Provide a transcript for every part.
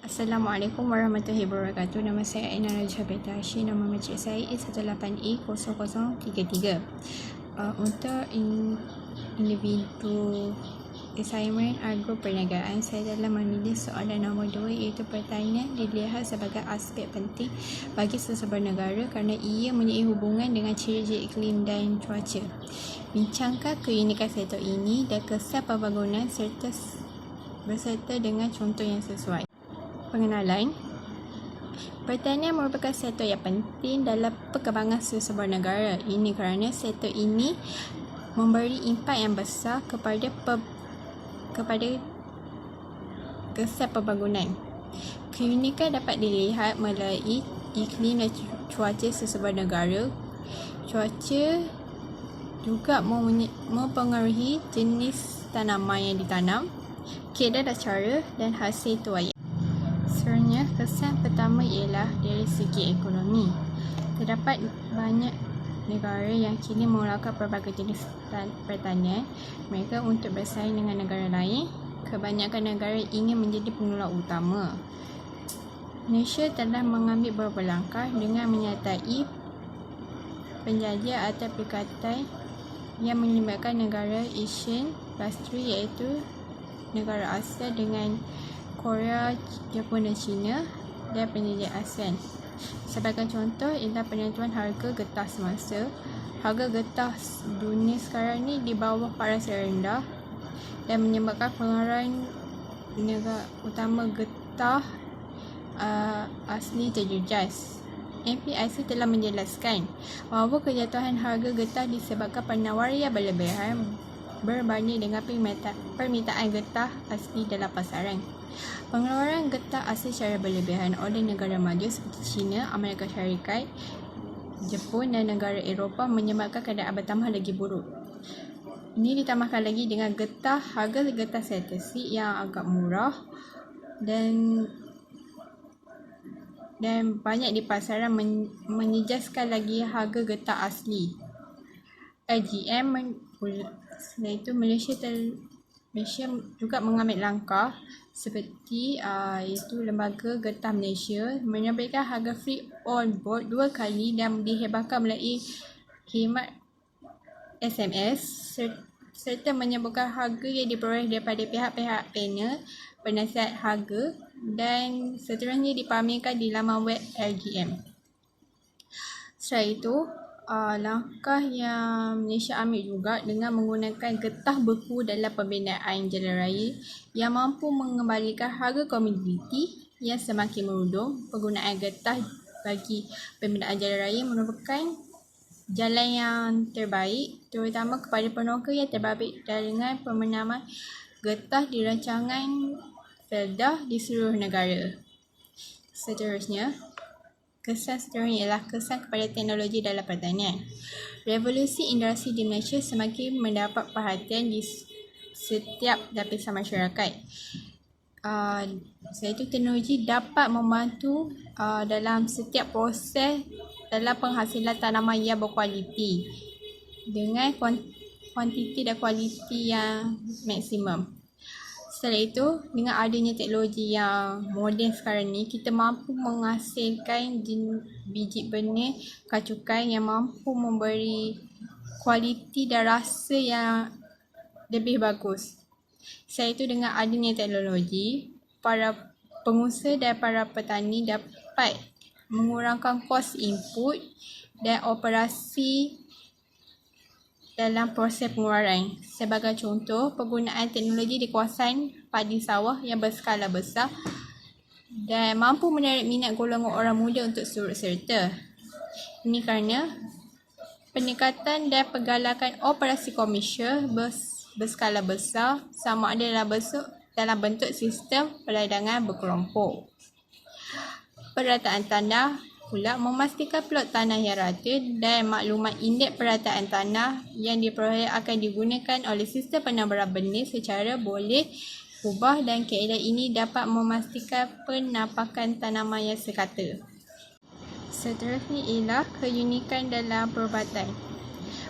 Assalamualaikum warahmatullahi wabarakatuh. Nama saya Aina Rajah Betashi. Nama mencik saya E18E0033. Untuk individu assignment agro perniagaan, saya telah menulis soalan nombor 2, iaitu pertanian dilihat sebagai aspek penting bagi sesebuah negara kerana ia mempunyai hubungan dengan ciri-ciri iklim dan cuaca. Bincangkan keunikan sektor ini dan kesan pembangunan berserta dengan contoh yang sesuai. Pengenalan. Pertanian merupakan sektor yang penting dalam perkembangan sesebuah negara. Ini kerana sektor ini memberi impak yang besar kepada kesan pembangunan. Keunikan dapat dilihat melalui iklim dan cuaca sesebuah negara. Cuaca juga mempengaruhi jenis tanaman yang ditanam, kadar cara dan hasil tuai. Sebenarnya, kesan pertama ialah dari segi ekonomi. Terdapat banyak negara yang kini menggunakan pelbagai jenis pertanian mereka untuk bersaing dengan negara lain. Kebanyakan negara ingin menjadi penolong utama. Malaysia telah mengambil beberapa langkah dengan menyertai penjajah atau perikatan yang melibatkan negara Asian Pasifik, iaitu negara Asia dengan Korea, Jepun dan China, dan penjajah ASEAN. Sebagai contoh ialah penentuan harga getah semasa. Harga getah dunia sekarang ni di bawah paras rendah dan menyebabkan pengeluaran negara utama getah asli terjejas. MPIC telah menjelaskan bahawa kejatuhan harga getah disebabkan penawaran yang berlebihan berbanding dengan permintaan getah asli dalam pasaran. Pengeluaran getah asli secara berlebihan oleh negara maju seperti China, Amerika Syarikat, Jepun dan negara Eropah menyebabkan keadaan bertambah lagi buruk. Ini ditambahkan lagi dengan harga getah sintetik yang agak murah dan banyak di pasaran menjejaskan lagi harga getah asli. LGM selain itu, Malaysia juga mengambil langkah seperti iaitu Lembaga Getah Malaysia menerbitkan harga free on board 2 kali dan dihebahkan melalui khidmat SMS serta menyebutkan harga yang diperoleh daripada pihak-pihak panel penasihat harga dan seterusnya dipamerkan di laman web LGM. Setelah itu, langkah yang Malaysia ambil juga dengan menggunakan getah beku dalam pembinaan jalan raya yang mampu mengembalikan harga komoditi yang semakin merudum. Penggunaan getah bagi pembinaan jalan raya merupakan jalan yang terbaik, terutama kepada penoka yang terbabit dengan pemenaman getah di rancangan Felda di seluruh negara. Seterusnya, kesan ialah kesan kepada teknologi dalam pertanian. Revolusi industri di Malaysia semakin mendapat perhatian di setiap lapisan masyarakat. Selain itu, teknologi dapat membantu dalam setiap proses dalam penghasilan tanaman yang berkualiti dengan kuantiti dan kualiti yang maksimum. Setelah itu, dengan adanya teknologi yang moden sekarang ni, kita mampu menghasilkan biji benih kacukan yang mampu memberi kualiti dan rasa yang lebih bagus. Selain itu, dengan adanya teknologi, para pengusaha dan para petani dapat mengurangkan kos input dan operasi dalam proses pengeluaran. Sebagai contoh, penggunaan teknologi di kawasan padi sawah yang berskala besar dan mampu menarik minat golongan orang muda untuk turut serta. Ini kerana peningkatan dan penggalakan operasi komersial berskala besar sama ada dalam bentuk sistem perdagangan berkelompok. Perataan tanah pula memastikan plot tanah yang rata dan maklumat indeks perataan tanah yang diperoleh akan digunakan oleh sistem penaburan benih secara boleh ubah dan kaedah ini dapat memastikan penampakan tanaman yang sekata. Seterusnya ialah keunikan dalam perubatan.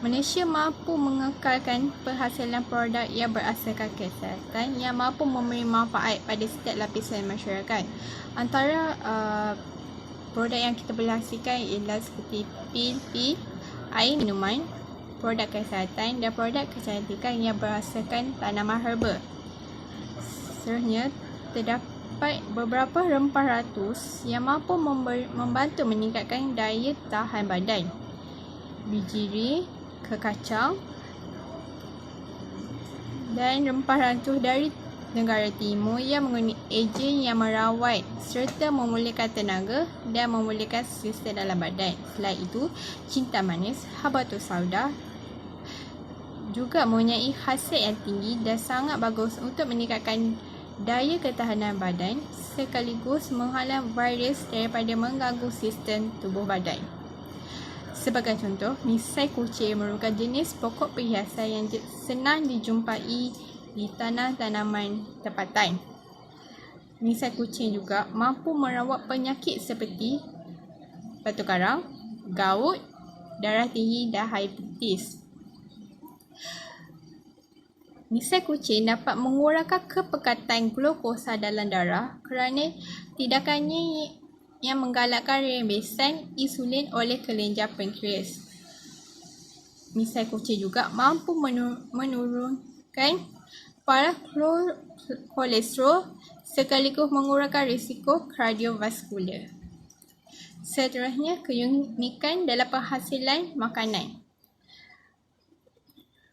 Malaysia mampu mengekalkan penghasilan produk yang berasaskan kesihatan yang mampu memberi manfaat pada setiap lapisan masyarakat. Antara produk yang kita boleh hasilkan ialah seperti pil, air minuman, produk kesihatan dan produk kecantikan yang berasaskan tanaman herba. Seterusnya, terdapat beberapa rempah ratus yang mampu membantu meningkatkan daya tahan badan. Bijiri, kekacang dan rempah ratus dari negara timur yang menggunakan ejen yang merawat serta memulihkan tenaga dan memulihkan sistem dalam badan. Selain itu, cinta manis, habatus sauda juga mempunyai khasiat yang tinggi dan sangat bagus untuk meningkatkan daya ketahanan badan sekaligus menghalang virus daripada mengganggu sistem tubuh badan. Sebagai contoh, misai kucing merupakan jenis pokok perhiasan yang senang dijumpai di tanaman tempatan. Misai kucing juga mampu merawat penyakit seperti batu karang, gout, darah tinggi dan hepatitis. Misai kucing dapat mengurangkan kepekatan glukosa dalam darah kerana tindakannya yang menggalakkan rembesan insulin oleh kelenjar pankreas. Misai kucing juga mampu menurunkan kadar kolesterol sekaligus mengurangkan risiko kardiovaskular. Seterusnya, keunikan dalam penghasilan makanan.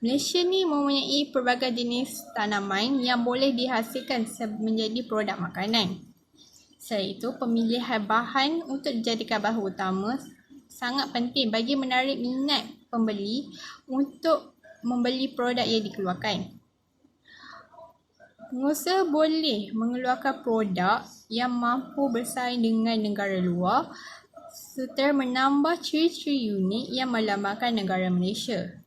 Malaysia ni mempunyai pelbagai jenis tanaman yang boleh dihasilkan menjadi produk makanan. Selain itu, pemilihan bahan untuk dijadikan bahan utama sangat penting bagi menarik minat pembeli untuk membeli produk yang dikeluarkan. Pengusaha boleh mengeluarkan produk yang mampu bersaing dengan negara luar serta menambah ciri-ciri unik yang melambangkan negara Malaysia.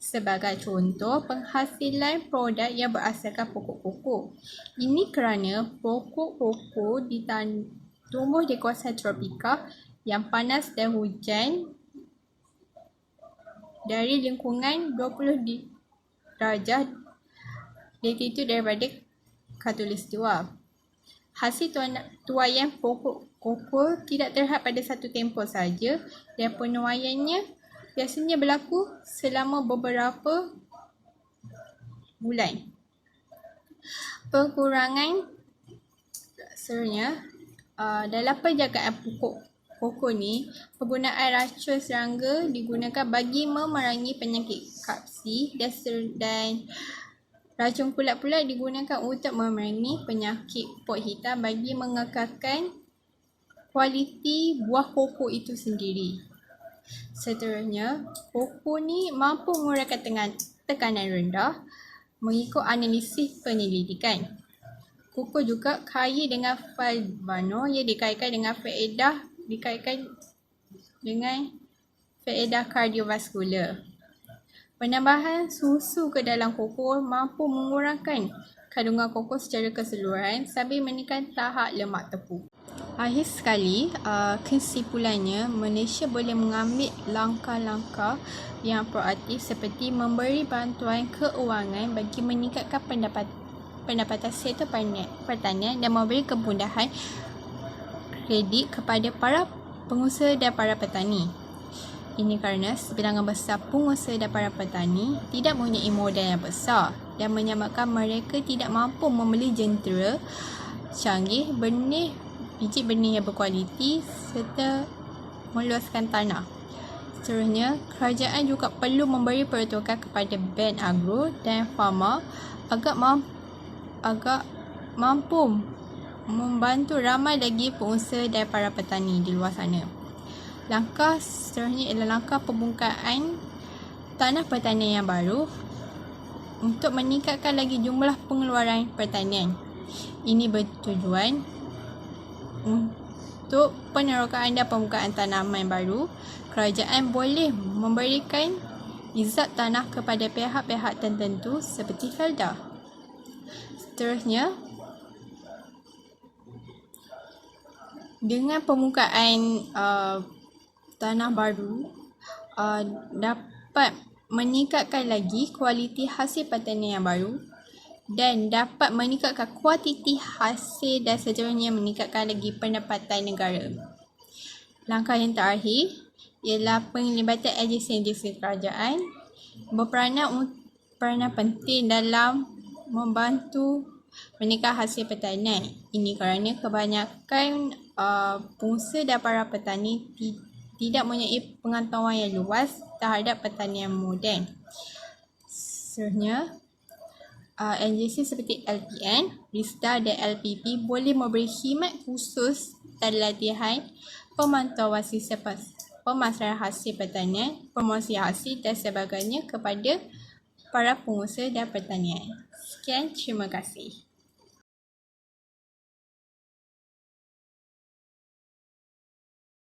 Sebagai contoh, penghasilan produk yang berasaskan pokok koko. Ini kerana pokok koko tumbuh di kawasan tropika yang panas dan hujan dari lingkungan 20 darjah latitude daripada khatulistiwa. Hasil tuaian pokok koko tidak terhad pada satu tempoh saja dan penuaiannya biasanya berlaku selama beberapa bulan. Pengurangan seterusnya, dalam penjagaan pokok koko ni, penggunaan racun serangga digunakan bagi memerangi penyakit kapsi dan racun kulat pula digunakan untuk memerangi penyakit pot hitam bagi mengekalkan kualiti buah koko itu sendiri. Seterusnya, koko ni mampu mengurangkan tekanan rendah mengikut analisis penyelidikan. Koko juga kaya dengan flavonoid yang dikaitkan dengan faedah kardiovaskular. Penambahan susu ke dalam koko mampu mengurangkan kandungan koko secara keseluruhan sambil menekan tahap lemak tepung. Akhir sekali, kesimpulannya, Malaysia boleh mengambil langkah-langkah yang proaktif seperti memberi bantuan keuangan bagi meningkatkan pendapatan sektor pertanian dan memberi kemudahan kredit kepada para pengusaha dan para petani. Ini kerana sebilangan besar pengusaha dan para petani tidak mempunyai modal yang besar dan menyebabkan mereka tidak mampu membeli jentera canggih, biji benih yang berkualiti serta meluaskan tanah. Seterusnya, kerajaan juga perlu memberi peruntukan kepada bank agro dan farma agar mampu membantu ramai lagi pengusaha dan para petani di luar sana. Langkah seterusnya ialah langkah pembukaan tanah pertanian yang baru untuk meningkatkan lagi jumlah pengeluaran pertanian. Ini bertujuan untuk penerokaan dan pembukaan tanaman baru. Kerajaan boleh memberikan izad tanah kepada pihak-pihak tertentu seperti Felda. Seterusnya, dengan pembukaan tanah baru dapat meningkatkan lagi kualiti hasil pertanian yang baru dan dapat meningkatkan kuantiti hasil dan seterusnya meningkatkan lagi pendapatan negara. Langkah yang terakhir ialah penglibatan agensi-agensi kerajaan berperanan penting dalam membantu meningkatkan hasil pertanian. Ini kerana kebanyakan pengusaha dan para petani tidak mempunyai pengetahuan yang luas terhadap pertanian moden. Seterusnya, agensi seperti LPN, RISDA dan LPP boleh memberi khidmat khusus dan latihan pemantauan sistem pemasaran hasil pertanian, promosi hasil dan sebagainya kepada para pengusaha dan pertanian. Sekian, terima kasih.